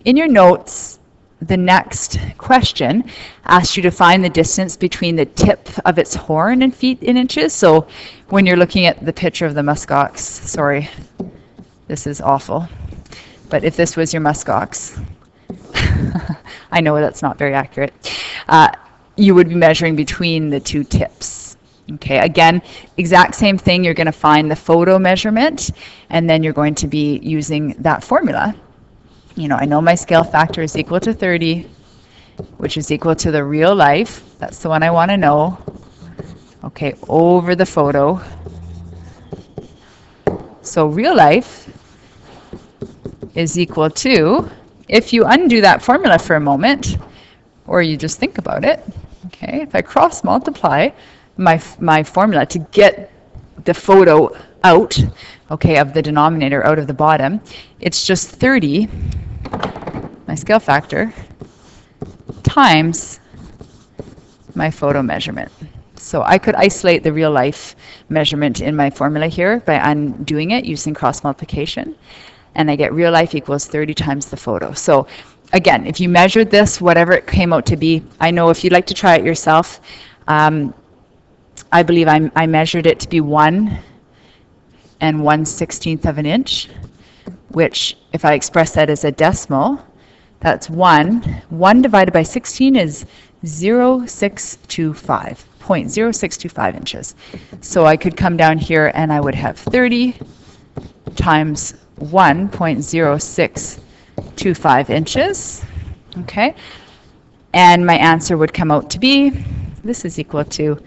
In your notes, the next question asks you to find the distance between the tip of its horn in feet in inches. So when you're looking at the picture of the muskox, sorry, this is awful, but if this was your muskox, I know that's not very accurate, you would be measuring between the two tips. Okay, again, exact same thing, you're going to find the photo measurement, and then you're going to be using that formula. You know, I know my scale factor is equal to 30, which is equal to the real life. That's the one I want to know. Okay, over the photo. So real life is equal to, if you undo that formula for a moment, or you just think about it, okay, if I cross multiply my formula to get the photo out, okay, of the denominator out of the bottom, it's just 30, my scale factor, times my photo measurement. So I could isolate the real life measurement in my formula here by undoing it using cross multiplication, and I get real life equals 30 times the photo. So again, if you measured this, whatever it came out to be, I know if you'd like to try it yourself, I believe I measured it to be 1 1/16 of an inch, which if I express that as a decimal, that's 1. 1 divided by 16 is 0.0625 inches. So I could come down here and I would have 30 times 1.0625 inches. Okay, and my answer would come out to be, this is equal to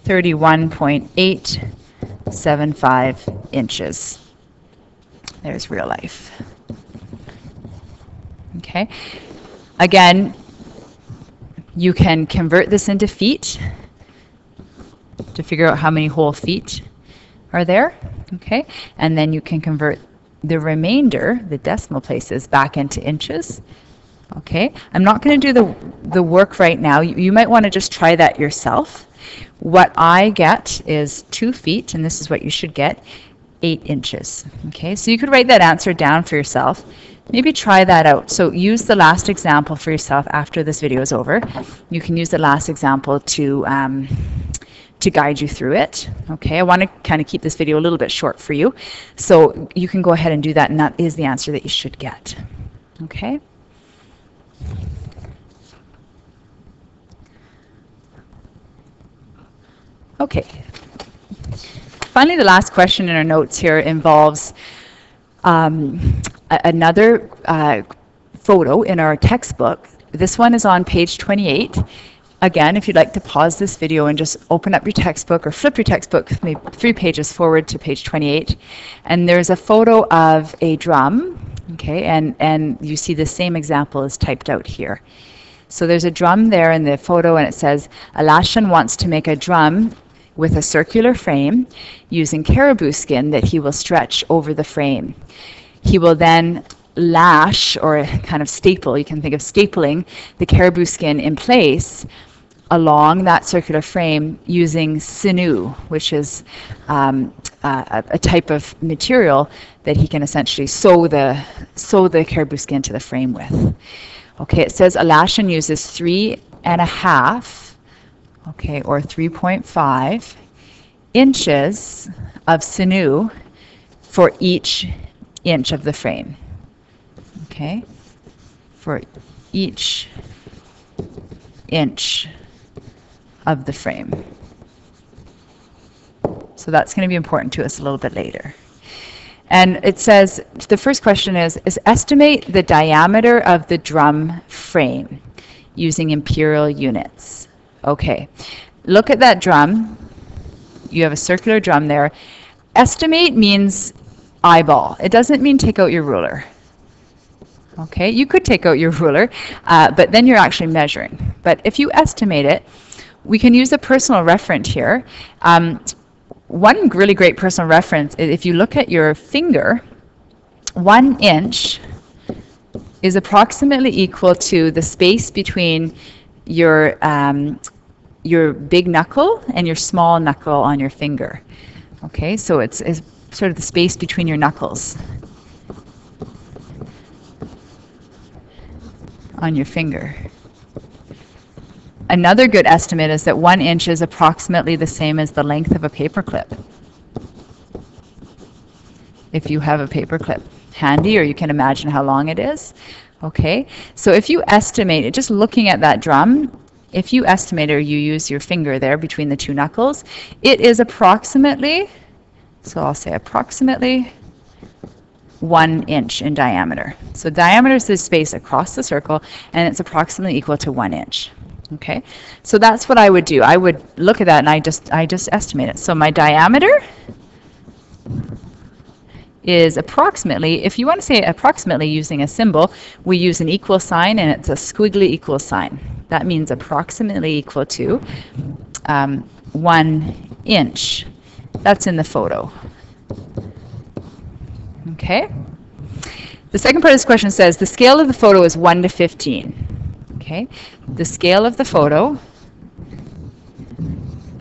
31.875 inches. There's real life. Okay, again, you can convert this into feet to figure out how many whole feet are there. Okay, and then you can convert the remainder, the decimal places, back into inches. Okay, I'm not going to do the work right now. You might want to just try that yourself. What I get is 2 feet, and this is what you should get, 8 inches. Okay, so you could write that answer down for yourself. Maybe try that out. So use the last example for yourself after this video is over. You can use the last example to guide you through it. Okay, I want to kind of keep this video a little bit short for you. So you can go ahead and do that, and that is the answer that you should get. Okay. Okay. Finally, the last question in our notes here involves another photo in our textbook. This one is on page 28. Again, if you'd like to pause this video and just open up your textbook or flip your textbook maybe 3 pages forward to page 28, and there's a photo of a drum, okay, and you see the same example is typed out here. So there's a drum there in the photo, and it says, Alashan wants to make a drum with a circular frame using caribou skin that he will stretch over the frame. He will then lash, or kind of staple, you can think of stapling the caribou skin in place along that circular frame using sinew, which is a type of material that he can essentially sew the caribou skin to the frame with. Okay, it says Alashan uses 3.5, okay, or 3.5 inches of sinew for each inch of the frame. Okay, for each inch of the frame. So that's going to be important to us a little bit later. And it says, the first question is estimate the diameter of the drum frame using imperial units. Okay, look at that drum. You have a circular drum there. Estimate means eyeball. It doesn't mean take out your ruler. Okay, you could take out your ruler, but then you're actually measuring. But if you estimate it, we can use a personal reference here. One really great personal reference is if you look at your finger, 1 inch is approximately equal to the space between your big knuckle and your small knuckle on your finger. Okay, so it's sort of the space between your knuckles. on your finger. Another good estimate is that 1 inch is approximately the same as the length of a paper clip. If you have a paper clip handy, or you can imagine how long it is. Okay, so if you estimate it, just looking at that drum, if you estimate or you use your finger there between the 2 knuckles, it is approximately, so I'll say approximately 1 inch in diameter. So diameter is the space across the circle, and it's approximately equal to 1 inch. Okay, so that's what I would do. I would look at that and I just estimate it. So my diameter is approximately, if you want to say approximately using a symbol, we use an equal sign, and it's a squiggly equal sign. That means approximately equal to 1 inch. That's in the photo. Okay. The second part of this question says the scale of the photo is 1 to 15. Okay. The scale of the photo,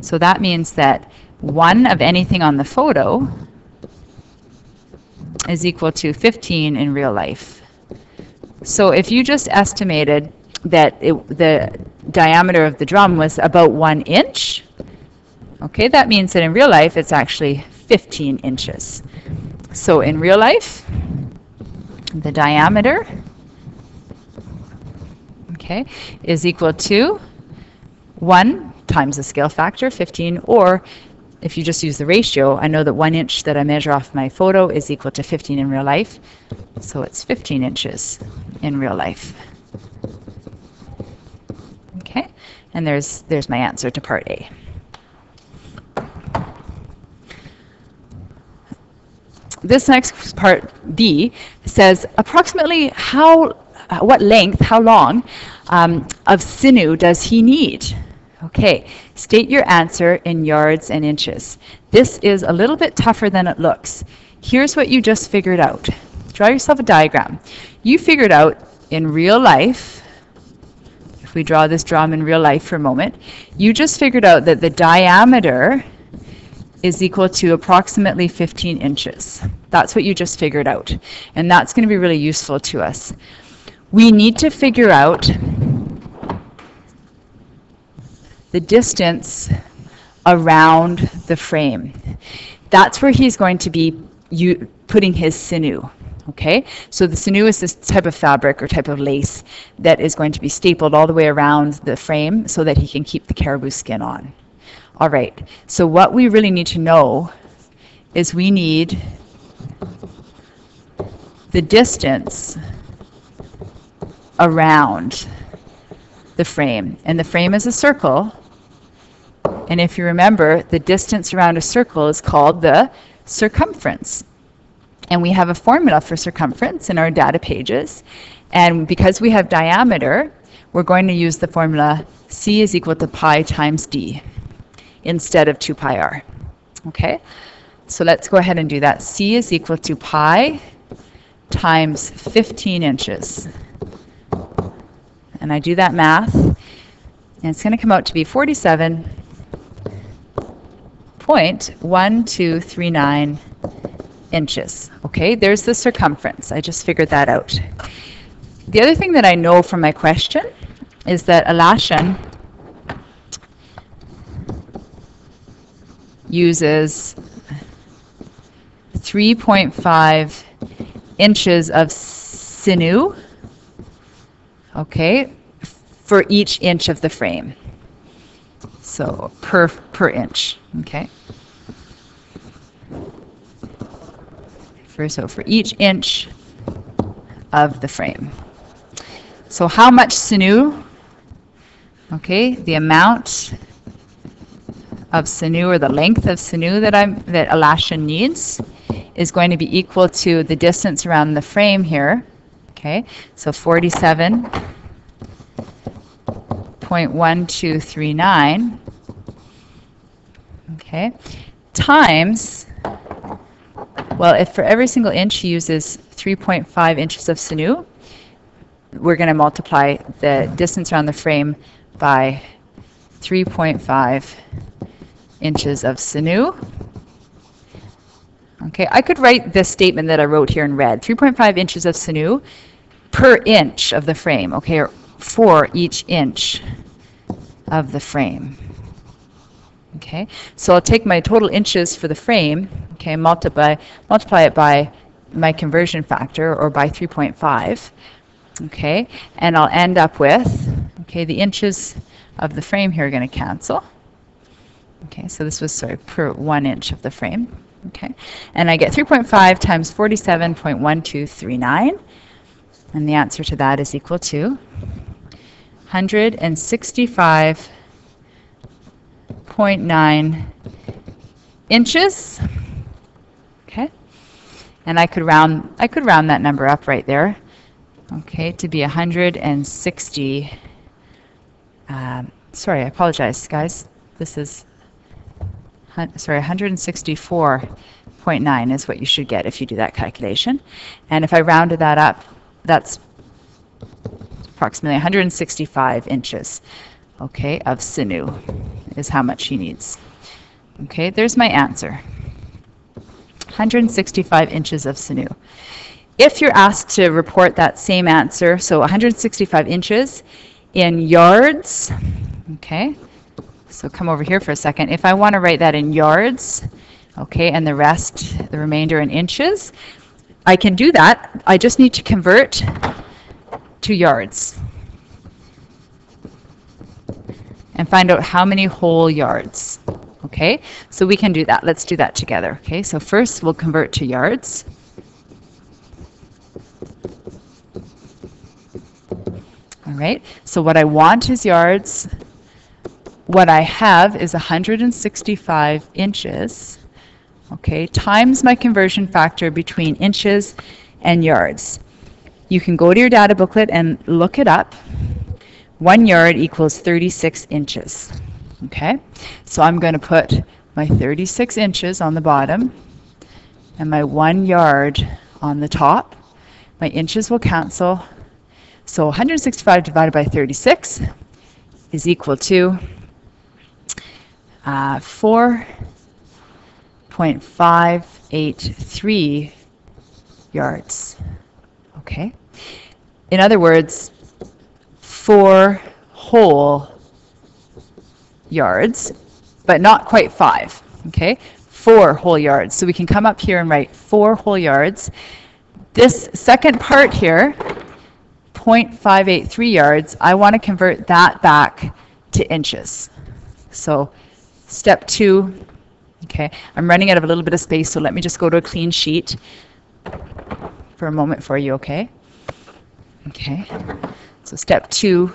so that means that 1 of anything on the photo is equal to 15 in real life. So if you just estimated that the diameter of the drum was about 1 inch, okay, that means that in real life it's actually 15 inches. So in real life, the diameter, okay, is equal to 1 times the scale factor, 15, or if you just use the ratio, I know that 1 inch that I measure off my photo is equal to 15 in real life. So it's 15 inches in real life. Okay, and there's my answer to part A. This next part, B, says approximately what length, how long of sinew does he need? Okay, state your answer in yards and inches. This is a little bit tougher than it looks. Here's what you just figured out. Draw yourself a diagram. You figured out in real life, if we draw this drum in real life for a moment, you just figured out that the diameter is equal to approximately 15 inches. That's what you just figured out. And that's going to be really useful to us. We need to figure out the distance around the frame. That's where he's going to be putting his sinew. Okay, so the sinew is this type of fabric or type of lace that is going to be stapled all the way around the frame so that he can keep the caribou skin on. All right, so what we really need to know is we need the distance around the frame. And the frame is a circle. And if you remember, the distance around a circle is called the circumference. And we have a formula for circumference in our data pages. And because we have diameter, we're going to use the formula C is equal to pi times D instead of 2 pi r. Okay, so let's go ahead and do that. C is equal to pi times 15 inches. And I do that math, and it's going to come out to be 47.1239 inches. Okay, there's the circumference. I just figured that out. The other thing that I know from my question is that Alashan uses 3.5 inches of sinew, okay, for each inch of the frame. So per inch, okay. So for each inch of the frame. So how much sinew? Okay, the amount of sinew, or the length of sinew that Alashan needs, is going to be equal to the distance around the frame here. Okay, so 47.1239. Okay, times, well, if for every single inch he uses 3.5 inches of sinew, we're going to multiply the distance around the frame by 3.5 inches of sinew. Okay, I could write this statement that I wrote here in red. 3.5 inches of sinew per inch of the frame, okay, or for each inch of the frame. Okay, so I'll take my total inches for the frame, okay, multiply it by my conversion factor, or by 3.5, okay, and I'll end up with, okay, the inches of the frame here are going to cancel. Okay, so this was, sorry, per 1 inch of the frame. Okay, and I get 3.5 times 47.1239, and the answer to that is equal to 165.9 inches. Okay, and I could round that number up right there. Okay, to be 160. Sorry, I apologize, guys. This is, sorry, 164.9 is what you should get if you do that calculation. And if I rounded that up, that's approximately 165 inches, okay, of sinew is how much he needs. Okay, there's my answer. 165 inches of sinew. If you're asked to report that same answer, so 165 inches in yards, okay, so come over here for a second. If I want to write that in yards, okay, and the remainder in inches, I can do that. I just need to convert to yards and find out how many whole yards. Okay, so we can do that. Let's do that together. Okay, so first we'll convert to yards. All right, so what I want is yards. What I have is 165 inches, okay, times my conversion factor between inches and yards. You can go to your data booklet and look it up. 1 yard equals 36 inches. Okay, so I'm going to put my 36 inches on the bottom and my 1 yard on the top. My inches will cancel. So 165 divided by 36 is equal to 4.583 yards. Okay, in other words, 4 whole yards, but not quite 5. Okay, 4 whole yards. So we can come up here and write 4 whole yards. This second part here, 0.583 yards, I want to convert that back to inches. So step 2, okay, I'm running out of a little bit of space, so let me just go to a clean sheet for a moment for you, okay? Okay, so step 2,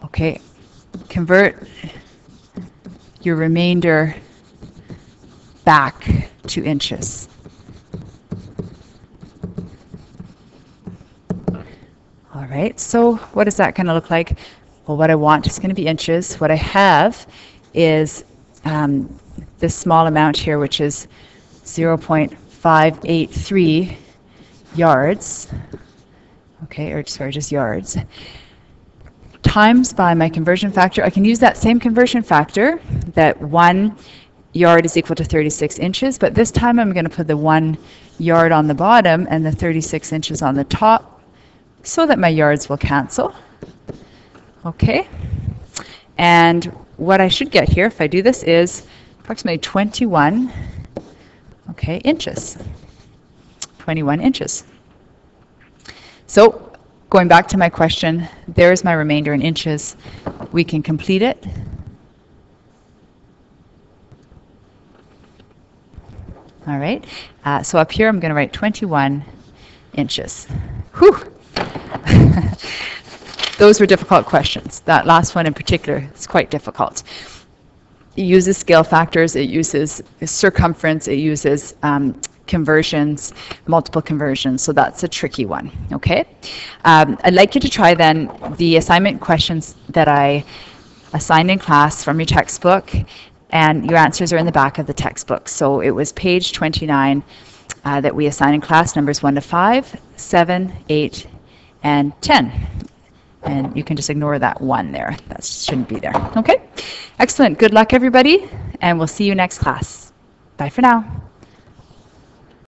okay, convert your remainder back to inches. All right, so what is that going to look like? Well, what I want is going to be inches. What I have is this small amount here, which is 0.583 yards. Okay, or sorry, just yards. Times by my conversion factor. I can use that same conversion factor, that 1 yard is equal to 36 inches, but this time I'm going to put the 1 yard on the bottom and the 36 inches on the top so that my yards will cancel. Okay, and what I should get here, if I do this, is approximately 21, okay, inches. 21 inches. So going back to my question, there's my remainder in inches. We can complete it. All right, so up here I'm going to write 21 inches. Whew. Those were difficult questions. That last one in particular is quite difficult. It uses scale factors, it uses circumference, it uses conversions, multiple conversions, so that's a tricky one, okay? I'd like you to try then the assignment questions that I assigned in class from your textbook, and your answers are in the back of the textbook. So it was page 29 that we assigned in class, numbers 1 to 5, 7, 8, and 10. And you can just ignore that 1 there. That shouldn't be there. Okay? Excellent. Good luck, everybody, and we'll see you next class. Bye for now.